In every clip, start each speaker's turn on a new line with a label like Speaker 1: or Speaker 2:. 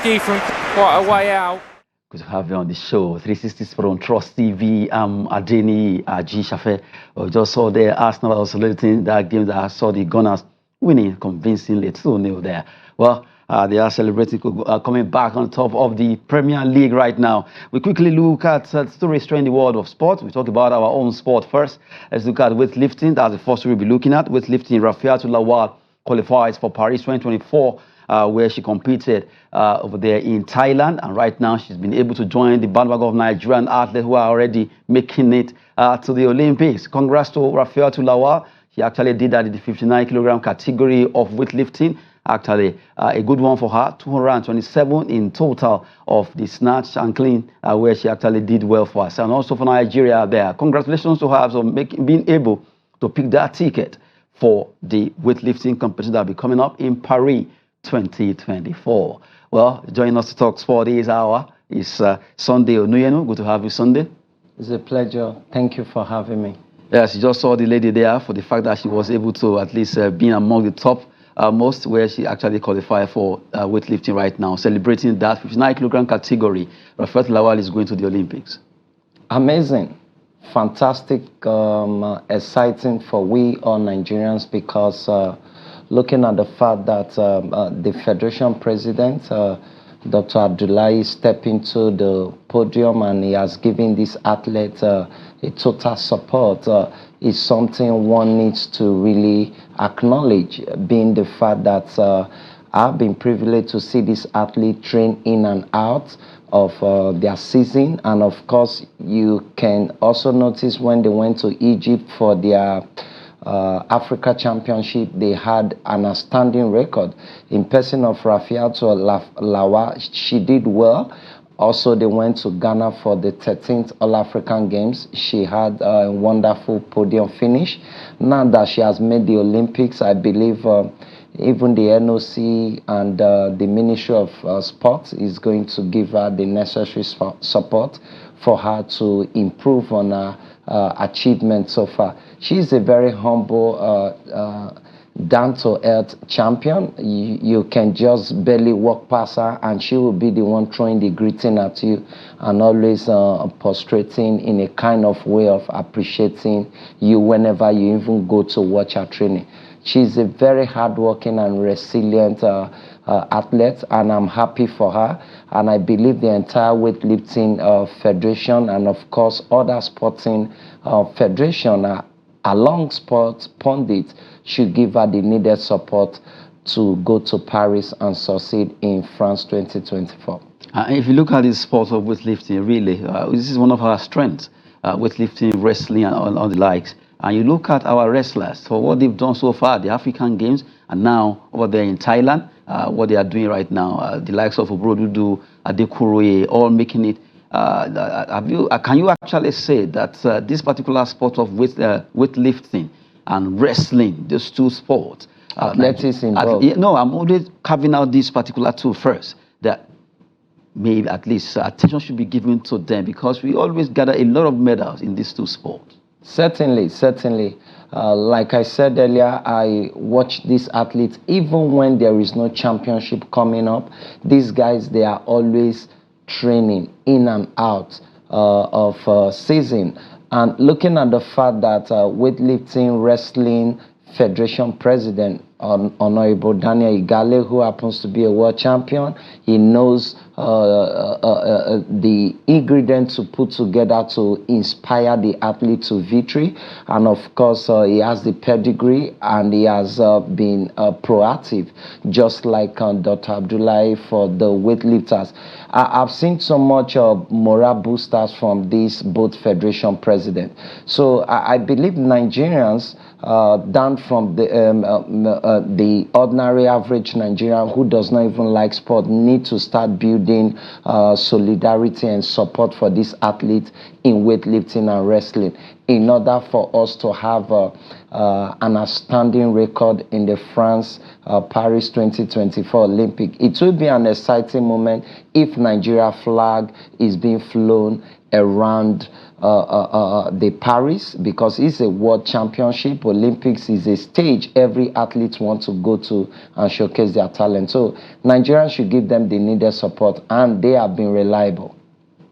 Speaker 1: risky from quite a way out.
Speaker 2: Good to have you on the show. 360 Sport on Trust TV. I'm Adeni Aji Shafe. We just saw the Arsenal was celebrating that game that I saw the Gunners winning convincingly 2-0 there. Well, they are celebrating coming back on top of the Premier League right now. We quickly look at stories in the world of sport. We talk about our own sport first. Let's look at weightlifting. That's the first story we'll be looking at. Weightlifting, Rafiatou Lawal qualifies for Paris 2024. Where she competed over there in Thailand, and right now she's been able to join the bandwagon of Nigerian athletes who are already making it to the Olympics. Congrats to Rafiatou Lawal. She actually did that in the 59-kilogram category of weightlifting. Actually, a good one for her. 227 in total of the snatch and clean, where she actually did well for us. And also for Nigeria there. Congratulations to her for being able to pick that ticket for the weightlifting competition that will be coming up in Paris 2024. Well, joining us to talk sport this hour is Sunday Onuyenu. Good to have you, Sunday.
Speaker 3: It's a pleasure. Thank you for having me.
Speaker 2: Yes, you just saw the lady there for the fact that she was able to at least be among the top most, where she actually qualified for weightlifting right now, celebrating that 59-kilogram category. Rafiatou Lawal is going to the Olympics.
Speaker 3: Amazing. Fantastic, exciting for we all Nigerians, because looking at the fact that the Federation President, Dr. Abdullahi, stepped into the podium and he has given this athlete a total support is something one needs to really acknowledge, being the fact that I've been privileged to see this athlete train in and out of their season. And of course, you can also notice when they went to Egypt for their Africa Championship, they had an outstanding record. In person of Rafiatou Lawal, she did well. Also, they went to Ghana for the 13th All-African Games. She had a wonderful podium finish. Now that she has made the Olympics, I believe even the NOC and the Ministry of Sports is going to give her the necessary support for her to improve on her achievement so far. She's a very humble, down-to-earth champion. You can just barely walk past her and she will be the one throwing the greeting at you and always prostrating in a kind of way of appreciating you whenever you even go to watch her training. She's a very hardworking and resilient athlete, and I'm happy for her. And I believe the entire weightlifting federation and, of course, other sporting federation, along sports pundits, should give her the needed support to go to Paris and succeed in France 2024.
Speaker 2: If you look at the sport of weightlifting, really, this is one of our strengths, weightlifting, wrestling, and all the likes. And you look at our wrestlers, so what they've done so far, the African Games, and now over there in Thailand, what they are doing right now, the likes of Obrodudu, Adekuroye, all making it. Can you actually say that this particular sport of weightlifting and wrestling, those two sports,
Speaker 3: athletics involved?
Speaker 2: No, I'm always carving out these particular two first, that maybe at least attention should be given to them, because we always gather a lot of medals in these two sports.
Speaker 3: Certainly, certainly. Like I said earlier, I watch these athletes, even when there is no championship coming up. These guys, they are always training in and out of season. And looking at the fact that weightlifting, wrestling, Federation President Honorable Daniel Igale, who happens to be a world champion, he knows the ingredients to put together to inspire the athlete to victory. And of course, he has the pedigree and he has been proactive, just like Dr. Abdullahi for the weightlifters. I've seen so much morale boosters from this both federation president. So I believe Nigerians, down from the ordinary average Nigerian who does not even like sport, need to start building solidarity and support for these athletes in weightlifting and wrestling. in order for us to have an outstanding record in the France Paris 2024 Olympic. It will be an exciting moment if Nigeria flag is being flown around the Paris, because it's a world championship. Olympics is a stage every athlete wants to go to and showcase their talent. So Nigerians should give them the needed support, and they have been reliable.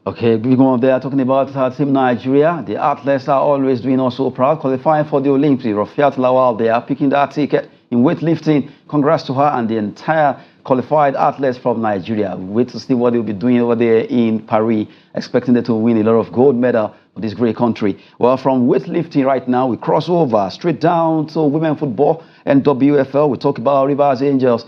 Speaker 2: Okay, big one there talking about Team Nigeria. The athletes are always doing us so proud, qualifying for the Olympics. Rafiat Lawal, they are picking that ticket in weightlifting. Congrats to her and the entire qualified athletes from Nigeria. We wait to see what they'll be doing over there in Paris, expecting them to win a lot of gold medal for this great country. Well, from weightlifting right now, we cross over straight down to women football, NWFL. We talk about Rivers Angels.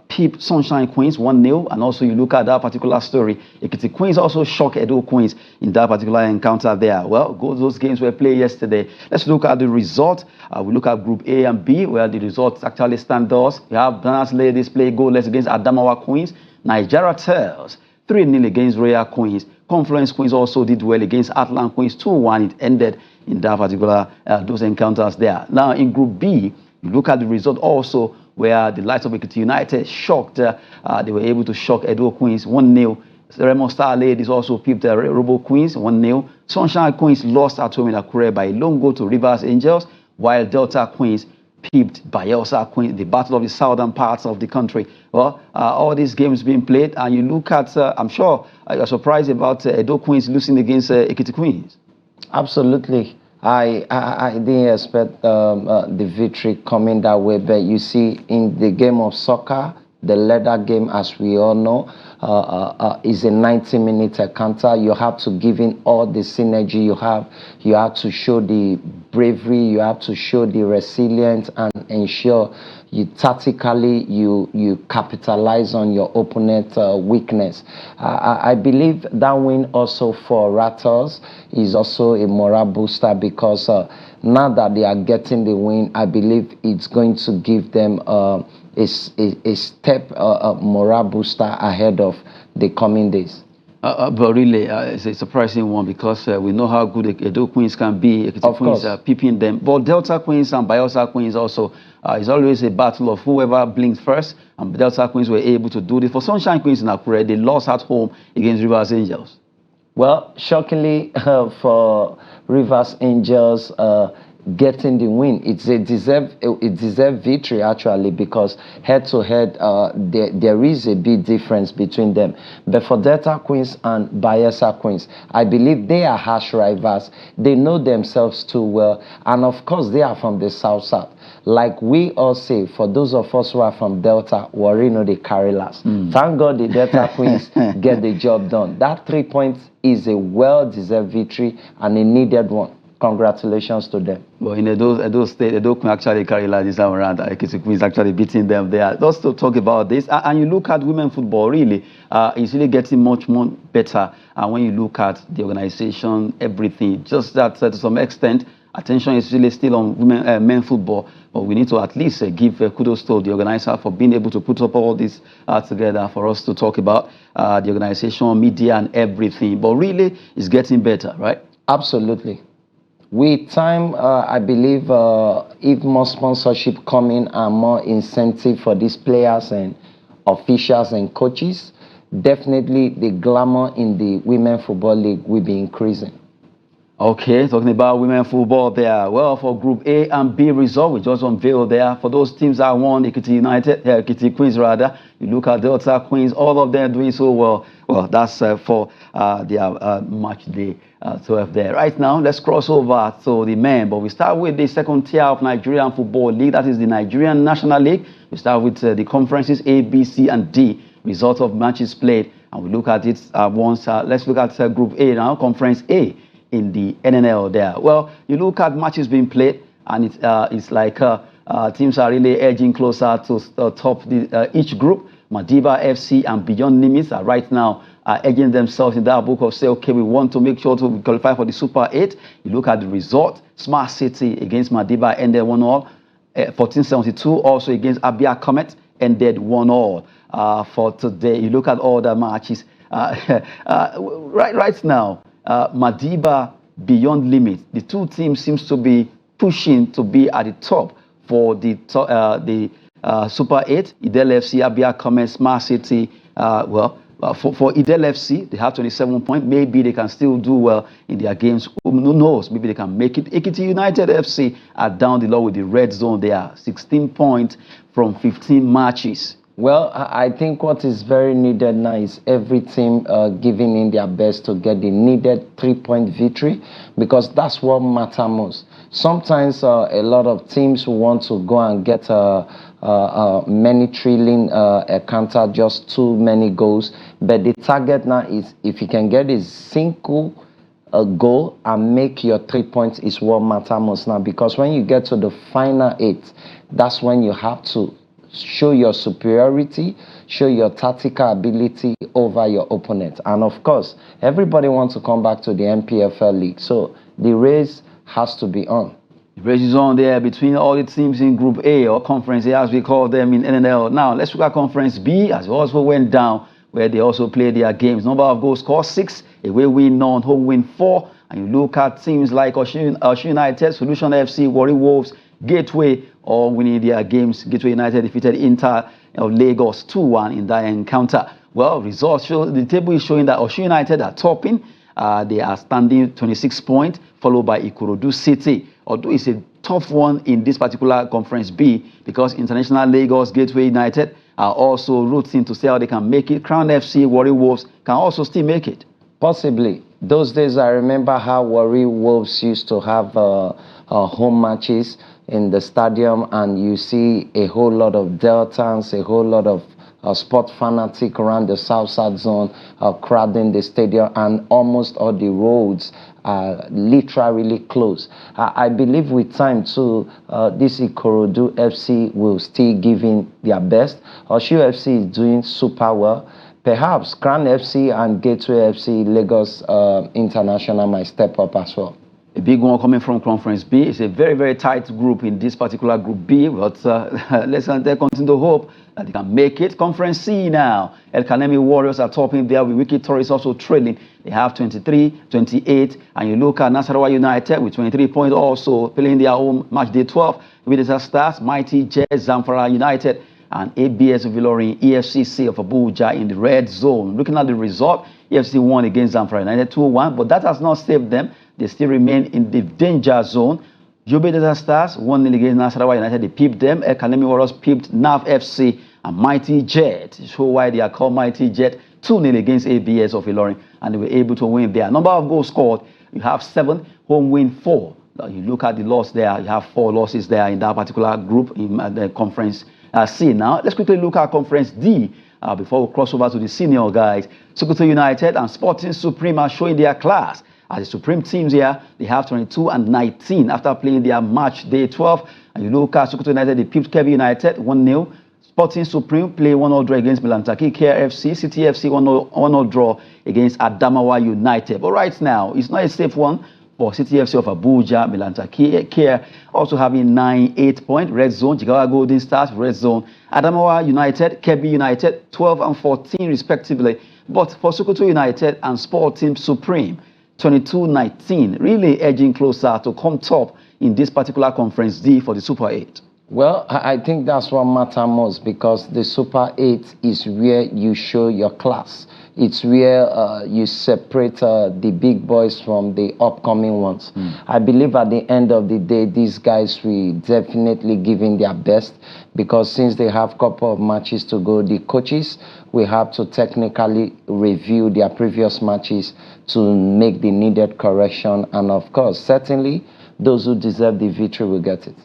Speaker 2: Peep Sunshine Queens 1-0, and also you look at that particular story. Ekiti Queens also shocked Edo Queens in that particular encounter there. Well, those games were played yesterday. Let's look at the result. We look at Group A and B, where the results actually stand thus. We have Bananas Ladies play goalless against Adamawa Queens. Nigeria Tales 3-0 against Royal Queens. Confluence Queens also did well against Atlant Queens 2-1. It ended in that particular those encounters there. Now in Group B, you look at the result also, where the likes of Ekiti United shocked. They were able to shock Edo Queens 1-0. Remo Star Ladies also peeped Robo Queens 1-0. Sunshine Queens lost at home in Akure by a lone goal to Rivers Angels, while Delta Queens peeped Bayelsa Queens, the battle of the southern parts of the country. Well, all these games being played, and you look at, I'm sure you're surprised about Edo Queens losing against Ekiti Queens.
Speaker 3: Absolutely. I didn't expect the victory coming that way, but you see, in the game of soccer, the leather game, as we all know, is a 90-minute encounter. You have to give in all the synergy you have. You have to show the bravery. You have to show the resilience, and ensure you tactically you capitalize on your opponent's weakness. I believe that win also for Rattles is also a morale booster, because now that they are getting the win, I believe it's going to give them a step morale booster ahead of the coming days.
Speaker 2: But really, it's a surprising one, because we know how good Edo Queens can be. Ekiti Queens are peeping them. But Delta Queens and Bayelsa Queens also, it's always a battle of whoever blinks first. And Delta Queens were able to do this. For Sunshine Queens in Akure, they lost at home against Rivers Angels. Well,
Speaker 3: shockingly for Rivers Angels, getting the win, it's a deserved victory actually, because head to head there is a big difference between them. But for Delta Queens and Bayelsa Queens, I believe they are harsh rivals. They know themselves too well, and of course they are from the south. Like we all say, for those of us who are from Delta, worry no they carry last. Thank God the Delta Queens get the job done. That 3 points is a well-deserved victory and a needed one. Congratulations to them.
Speaker 2: Well, in Edo State, Edo Queen actually carry like this time around. Ekiti Queen is actually beating them there. Just to talk about this, and you look at women football, really, it's really getting much more better. And when you look at the organization, everything, just that to some extent, attention is really still on women, men football. But we need to at least give kudos to the organizer for being able to put up all this together for us to talk about the organization, media, and everything. But really, it's getting better, right?
Speaker 3: Absolutely. With time, I believe if more sponsorship come in and more incentive for these players and officials and coaches, definitely the glamour in the Women Football League will be increasing.
Speaker 2: Okay, talking about women football there. Well, for Group A and B result, we just unveiled there. For those teams that won, Ekiti United, Ekiti Queens rather, you look at Delta Queens, all of them doing so well. Well, that's for their match day 12 there. Right now, let's cross over to the men, but we start with the second tier of Nigerian Football League. That is the Nigerian National League. We start with the conferences A, B, C, and D. Result of matches played, and we look at it once. Let's look at Group A now, Conference A in the NNL there. Well, you look at matches being played, and it's like teams are really edging closer to top each group. Madiba FC and Beyond Limits are right now edging themselves in that book of say, okay, we want to make sure to qualify for the Super 8. You look at the result. Smart City against Madiba ended 1-1. 1472 also against Abia Comet ended 1-1 for today. You look at all the matches. Right now, Madiba beyond limits. The two teams seems to be pushing to be at the top for the Super 8. Idel FC, Abia Commerce, Smart City. For Idel FC, they have 27 points. Maybe they can still do well in their games. Who knows? Maybe they can make it. Ekiti United FC are down the low with the red zone. They are 16 points from 15 matches.
Speaker 3: Well, I think what is very needed now is every team giving in their best to get the needed 3-point victory, because that's what matters most. Sometimes a lot of teams want to go and get many thrilling encounter, just too many goals. But the target now is if you can get a single goal and make your 3 points is what matters most now. Because when you get to the final 8, that's when you have to show your superiority, show your tactical ability over your opponent. And of course, everybody wants to come back to the NPFL league. So the race has to be on.
Speaker 2: The race is on there between all the teams in Group A, or Conference A as we call them in NNL. Now, let's look at Conference B, as it also went down, where they also played their games. Number of goals scored 6, away win none, home win 4. And you look at teams like Osayi United, Solution FC, Warri Wolves, Gateway, all winning their games. Gateway United defeated Inter of Lagos 2-1 in that encounter. Well, results show, the table is showing that Osayi United are topping. They are standing 26 points, followed by Ikorodu City. Although it's a tough one in this particular Conference B, because International Lagos, Gateway United are also rooting to see how they can make it. Crown FC, Warri Wolves can also still make it.
Speaker 3: Possibly. Those days, I remember how Warri Wolves used to have home matches in the stadium, and you see a whole lot of Deltans, a whole lot of sport fanatic around the South zone, crowding the stadium, and almost all the roads are literally closed. I believe with time too, this Ikorodu FC will still give in their best. Osayi FC is doing super well. Perhaps Crown FC and Gateway FC Lagos International might step up as well.
Speaker 2: A big one coming from Conference B. It's a very, very tight group in this particular Group B, but let's continue to hope that they can make it. Conference C now. El Kanemi Warriors are topping there with Wiki Tourists also trailing. They have 23, 28, and you look at Nasarawa United with 23 points also playing their own match day 12 with the Stars, Mighty Jets, Zamfara United, and ABS of Ilorin, EFCC of Abuja in the red zone. Looking at the result, EFC won against Zamfara United 2-1, but that has not saved them. They still remain in the danger zone. Yobe Delta Stars 1-0 against Nasarawa United. They peeped them. El Kanemi Warriors peeped NAV FC and Mighty Jet. Show why they are called Mighty Jet. 2-0 against ABS of Ilorin, and they were able to win there. Number of goals scored, you have 7, home win 4. You look at the loss there, you have 4 losses there in that particular group in the Conference C. Now, let's quickly look at Conference D before we cross over to the senior guys. Sokoto United and Sporting Supreme are showing their class. As the Supreme teams here, they have 22 and 19 after playing their match day 12. And you look at Sokoto United, they pipped Kebbi United 1-0. Sporting Supreme play 1-0 draw against Milantaki. KRFC, City FC 1-0 draw against Adamawa United. But right now, it's not a safe one for City FC of Abuja. Milantaki Care also having 9-8 points. Red Zone, Jigawa Golden Stars, Red Zone. Adamawa United, Kebbi United 12 and 14 respectively. But for Sokoto United and Sporting Supreme, 22-19, really edging closer to come top in this particular Conference D for the Super 8.
Speaker 3: Well, I think that's what matters most, because the Super 8 is where you show your class. It's where you separate the big boys from the upcoming ones. I believe at the end of the day, these guys will definitely give in their best, because since they have a couple of matches to go, the coaches will have to technically review their previous matches to make the needed correction. And of course, certainly, those who deserve the victory will get it.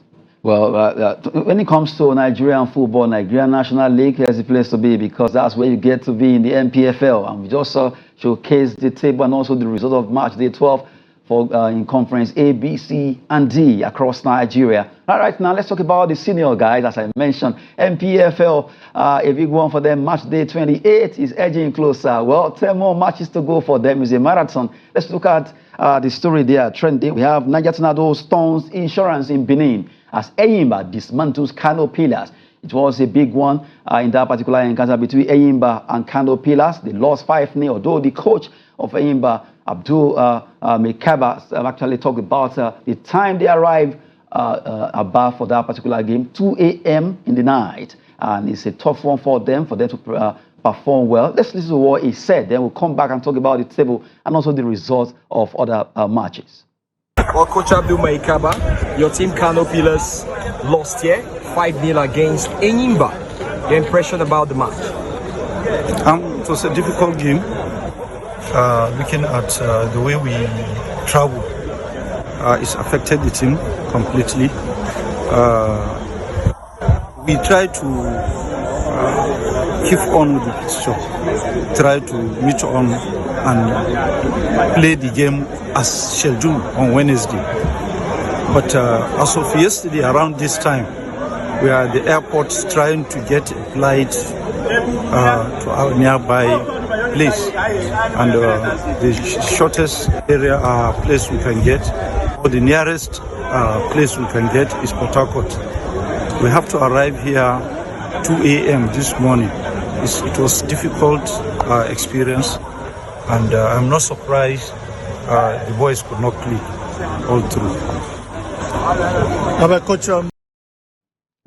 Speaker 2: Well, when it comes to Nigerian football, Nigerian National League is the place to be, because that's where you get to be in the NPFL. And we just showcased the table and also the result of match day 12 for in Conference A, B, C, and D across Nigeria. All right, now let's talk about the senior guys. As I mentioned, NPFL, a big one for them. Match day 28 is edging closer. Well, 10 more matches to go for them. It's a marathon. Let's look at the story there trending. We have Niger Tornado Stones Insurance in Benin as Eyimba dismantles Kano Pillars. It was a big one in that particular encounter between Eyimba and Kano Pillars. They lost 5-0, although the coach of Eyimba Abdul Mekaba actually talked about the time they arrived Aba for that particular game, 2 a.m. in the night. And it's a tough one for them to perform well. Let's listen to what he said. Then we'll come back and talk about the table and also the results of other matches.
Speaker 4: Well, Coach Abdul Maikaba, your team Kano Pillars lost here 5-0 against Enyimba. Your impression about the match?
Speaker 5: It was a difficult game. Looking at the way we travel, it's affected the team completely. We try to keep on with the fixture, try to meet on and play the game as scheduled on Wednesday. But as of yesterday, around this time, we are at the airport trying to get a flight to our nearby place, and the shortest area place we can get, or the nearest place we can get, is Port Harcourt. We have to arrive here 2 a.m. this morning. It was a difficult experience, and I'm not surprised the boys could not click all through.
Speaker 6: Coach,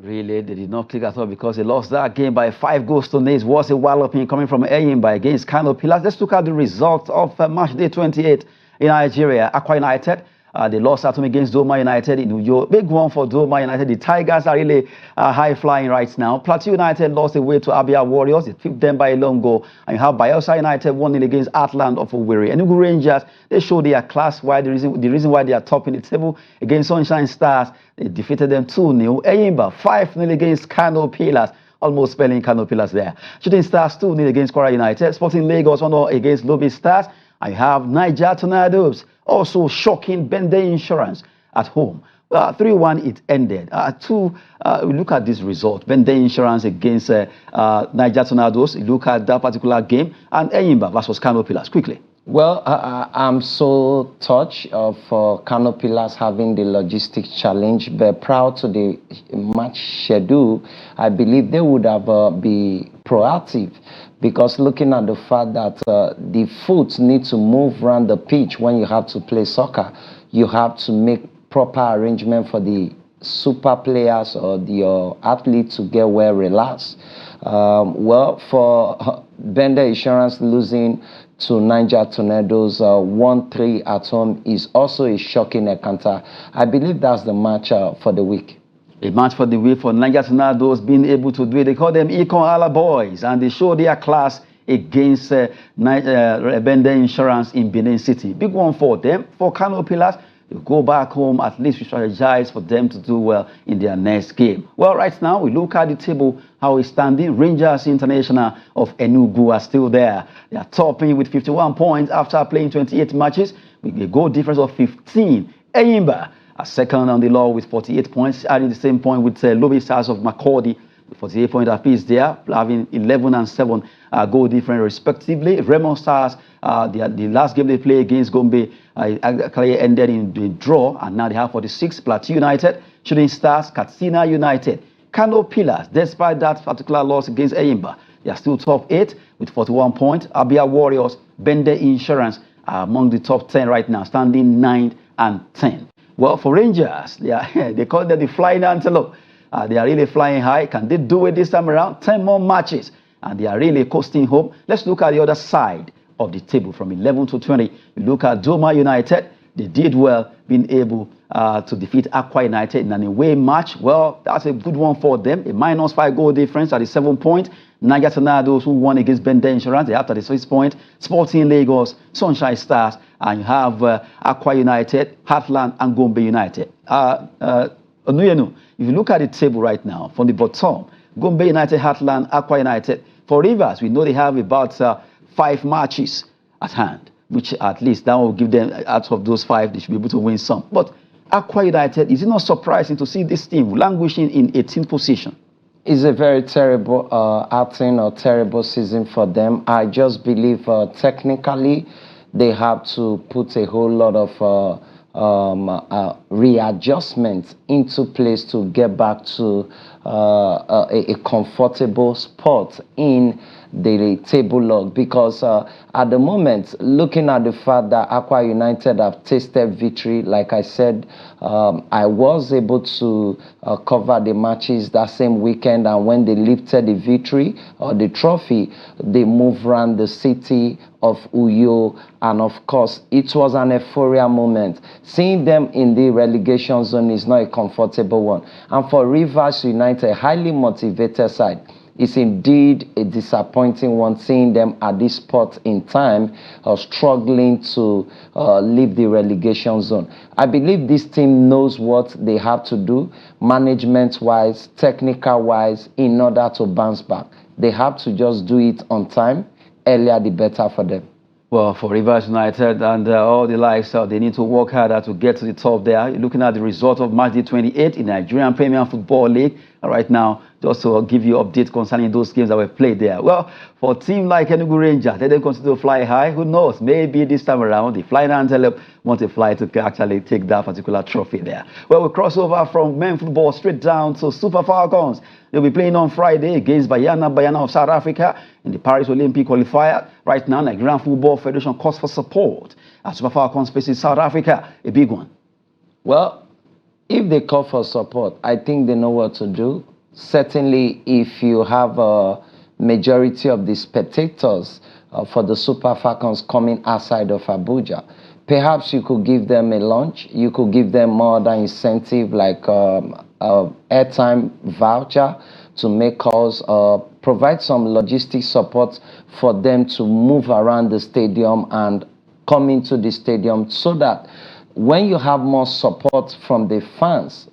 Speaker 2: Really, they did not click at all because they lost that game by 5 goals to 0. Was a walloping coming from Enyimba against Kano Pillars. Let's look at the results of match day 28 in Nigeria. Akwa United, they lost at home against Doma United in Uyo. Big one for Doma United. The Tigers are really high flying right now. Plateau United lost away to Abia Warriors. It pipped them by a long goal. And you have Bayelsa United 1-0 against Atland of Owerri. Enugu Rangers, they show their class. Why the reason why they are topping the table against Sunshine Stars. They defeated them 2-0. Enyimba 5-0 against Kano Pillars. Almost spelling Kano Pillars there. Shooting Stars 2-0 against Kwara United. Sporting Lagos 1-0 against Lobby Stars. I have Niger Tornadoes also shocking Bende Insurance at home. 3-1 it ended. We look at this result. Bende Insurance against Niger Tornadoes. You look at that particular game. And Enyimba versus Kano Pillars. Quickly.
Speaker 3: Well, I'm so touched of Kano Pillars having the logistics challenge, but proud to the match schedule. I believe they would have be proactive, because looking at the fact that the foot need to move around the pitch when you have to play soccer, you have to make proper arrangement for the super players or the athletes to get well relaxed. Well, for Bender Insurance losing to Niger Tornadoes 1-3 at home is also a shocking encounter. I believe that's the match for the week.
Speaker 2: A match for the week for Niger Tornadoes being able to do it. They call them Econ Ala Boys, and they show their class against Bende Insurance in Benin City. Big one for them. For Kano Pillars, you go back home, at least we strategize for them to do well in their next game. Well, right now, we look at the table, how it's standing. Rangers International of Enugu are still there. They are topping with 51 points after playing 28 matches with a goal difference of 15. Enyimba are second on the law with 48 points, adding the same point with Lobby Stars of Makurdi with 48 points apiece there, having 11 and 7 goal difference respectively. Remo Stars, the last game they played against Gombe actually ended in the draw, and now they have 46. Plateau United, Shooting Stars, Katsina United, Kano Pillars, despite that particular loss against Enyimba, they are still top 8 with 41 points. Abia Warriors, Bende Insurance are among the top 10 right now, standing 9 and 10. Well, for Rangers, they call them the flying antelope. They are really flying high. Can they do it this time around? 10 more matches, and they are really coasting home. Let's look at the other side of the table from 11 to 20. You look at Doma United. They did well, being able to defeat Akwa United in an away match. Well, that's a good one for them. A -5 goal difference at the 7 point. Niger Tornadoes, who won against Bende Insurance, they have 36 points. Sporting Lagos, Sunshine Stars, and you have Akwa United, Heartland, and Gombe United. Onuyenu, if you look at the table right now, from the bottom, Gombe United, Heartland, Akwa United. For Rivers, we know they have about 5 matches at hand, which at least that will give them, out of those 5, they should be able to win some. But Akwa United, is it not surprising to see this team languishing in 18th position?
Speaker 3: It's a very terrible outing or terrible season for them. I just believe technically they have to put a whole lot of readjustments into place to get back to a comfortable spot in the table log, because at the moment, looking at the fact that Aqua United have tasted victory, like I said, I was able to cover the matches that same weekend, and when they lifted the victory or the trophy, they moved around the city of Uyo, and of course, it was an euphoria moment. Seeing them in the relegation zone is not a comfortable one. And for Rivers United, highly motivated side, it's indeed a disappointing one, seeing them at this spot in time struggling to leave the relegation zone. I believe this team knows what they have to do, management-wise, technical-wise, in order to bounce back. They have to just do it on time. Earlier, the better for them.
Speaker 2: Well, for Rivers United and all the likes, they need to work harder to get to the top there. You're looking at the result of match day 28 in the Nigerian Premier Football League. Right now, just to give you updates concerning those games that were played there. Well, for a team like Enugu Rangers, they don't continue to fly high. Who knows? Maybe this time around, the Flying Antelope want to fly to actually take that particular trophy there. Well, we cross over from men football straight down to Super Falcons. They'll be playing on Friday against Bayana of South Africa in the Paris Olympic qualifier. Right now, Nigerian Football Federation calls for support as Super Falcons faces South Africa, a big one.
Speaker 3: Well, if they call for support, I think they know what to do. Certainly, if you have a majority of the spectators for the Super Falcons coming outside of Abuja, perhaps you could give them a lunch. You could give them more than incentive, like airtime voucher to make calls, provide some logistic support for them to move around the stadium and come into the stadium, so that when you have more support from the fans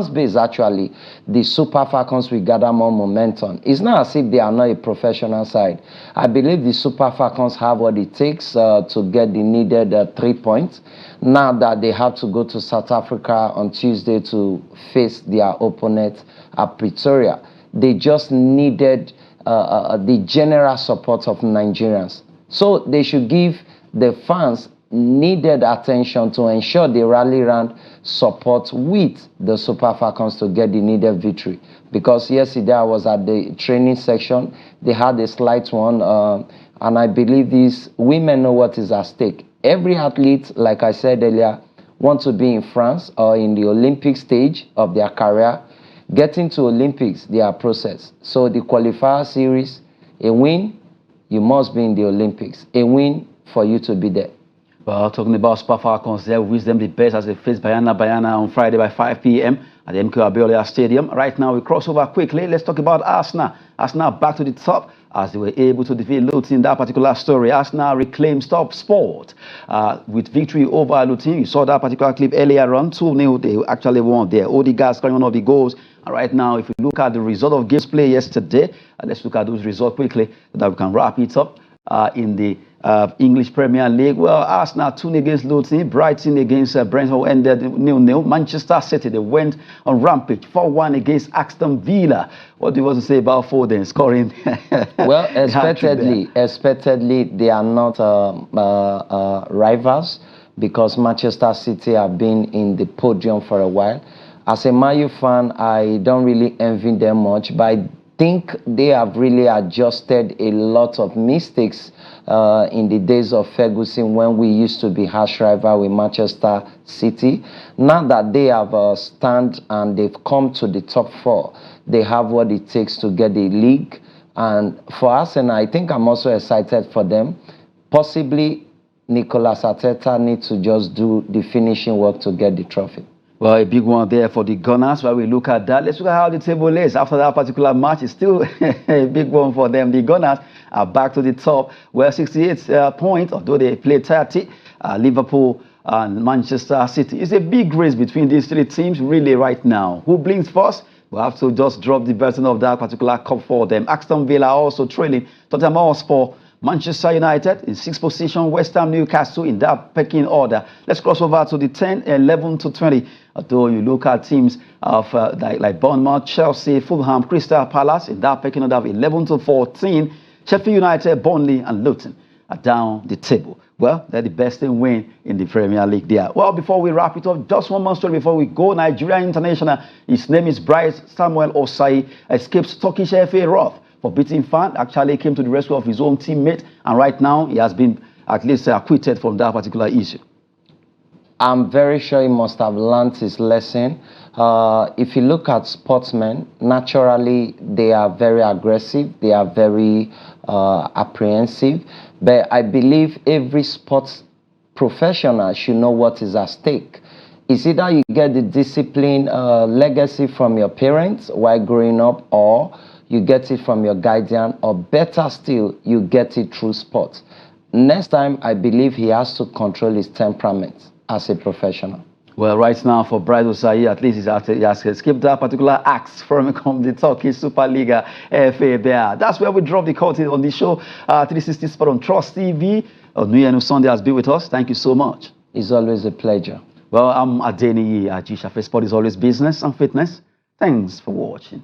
Speaker 3: base, actually, the Super Falcons will gather more momentum. It's not as if they are not a professional side. I believe the Super Falcons have what it takes to get the needed 3 points. Now that they have to go to South Africa on Tuesday to face their opponent at Pretoria, they just needed the general support of Nigerians. So they should give the fans needed attention to ensure they rally around support with the Super Falcons to get the needed victory. Because yesterday I was at the training section, they had a slight one, and I believe these women know what is at stake. Every athlete, like I said earlier, wants to be in France or in the Olympic stage of their career. Getting to Olympics, they are process. So the qualifier series, a win, you must be in the Olympics. A win for you to be there.
Speaker 2: Well, talking about Super Falcons, they wish them the best as they face Bayana on Friday by 5 p.m. at the MK Abiola Stadium. Right now, we cross over quickly. Let's talk about Arsenal. Arsenal back to the top as they were able to defeat Luton in that particular story. Arsenal reclaims top spot with victory over Luton. You saw that particular clip earlier on. 2-0, they actually won there. Odegaard scoring one of the goals. And right now, if you look at the result of games played yesterday, let's look at those results quickly so that we can wrap it up in the English Premier League. Well, Arsenal 2-0 against Luton, Brighton against Brentford ended 0-0. Manchester City, they went on rampage 4-1 against Aston Villa. What do you want to say about Foden scoring?
Speaker 3: Well, expectedly, they are not rivals, because Manchester City have been in the podium for a while. As a Man U fan, I don't really envy them much, but I think they have really adjusted a lot of mistakes in the days of Ferguson, when we used to be harsh rival with Manchester City. Now that they have stand and they've come to the top 4, they have what it takes to get the league. And for Arsenal, I think I'm also excited for them. Possibly Nicolas Arteta needs to just do the finishing work to get the trophy.
Speaker 2: Well, a big one there for the Gunners. While we look at that, let's look at how the table is. After that particular match, it's still a big one for them. The Gunners are back to the top, where 68 points, although they played 30. Liverpool and Manchester City. It's a big race between these three teams, really, right now. Who blinks first? We'll have to just drop the version of that particular cup for them. Aston Villa also trailing Tottenham Hotspur. Manchester United in 6th position, West Ham, Newcastle in that pecking order. Let's cross over to the 10, 11 to 20. Although you look at teams of like Bournemouth, Chelsea, Fulham, Crystal Palace in that pecking order of 11 to 14. Sheffield United, Burnley and Luton are down the table. Well, they're the best in win in the Premier League there. Well, before we wrap it up, just one more story before we go. Nigeria international, his name is Bryce Samuel Osayi, escapes Turkish FA wrath for beating fan. Actually came to the rescue of his own teammate, and right now he has been at least acquitted from that particular issue.
Speaker 3: I'm very sure he must have learned his lesson. If you look at sportsmen, naturally they are very aggressive, they are very apprehensive, but I believe every sports professional should know what is at stake. It's either you get the discipline legacy from your parents while growing up, or you get it from your guardian, or better still, you get it through sports. Next time, I believe he has to control his temperament as a professional.
Speaker 2: Well, right now for Bryce Osayi, at least he has escaped that particular axe from the Turkish Super League FA there. That's where we drop the curtain on the show. 360 Sport on Trust TV. New Sunday has been with us. Thank you so much.
Speaker 3: It's always a pleasure.
Speaker 2: Well, I'm Adeniyi Ajishafe. Sport is always business and fitness. Thanks for watching.